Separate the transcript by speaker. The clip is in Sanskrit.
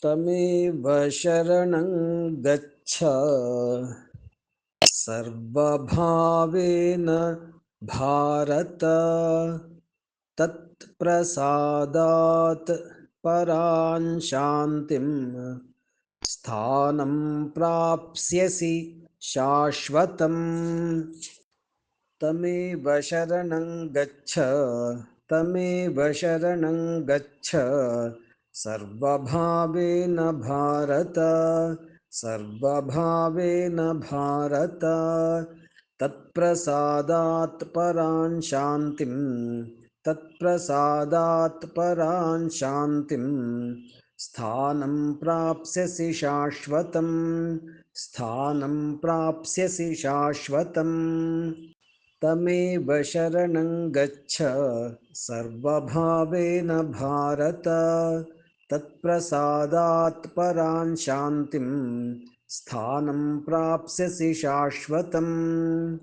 Speaker 1: तमेव शरणं गच्छ सर्वभावेन भारत तत्प्रसादात् परां शान्तिं स्थानं प्राप्स्यसि शाश्वतम्। तमेव शरणं गच्छ तमेव शरणं गच्छ सर्वभावेन भारत सर्वभावेन भारत तत्प्रसादात् परां शान्तिं तत्प्रसादात् परां शान्तिं स्थानं प्राप्स्यसि शाश्वतम् स्थानं प्राप्स्यसि शाश्वतम्। तमेव शरणं गच्छ सर्वभावेन भारत तत्प्रसादात् परां शान्तिं स्थानं प्राप्स्यसि शाश्वतम्।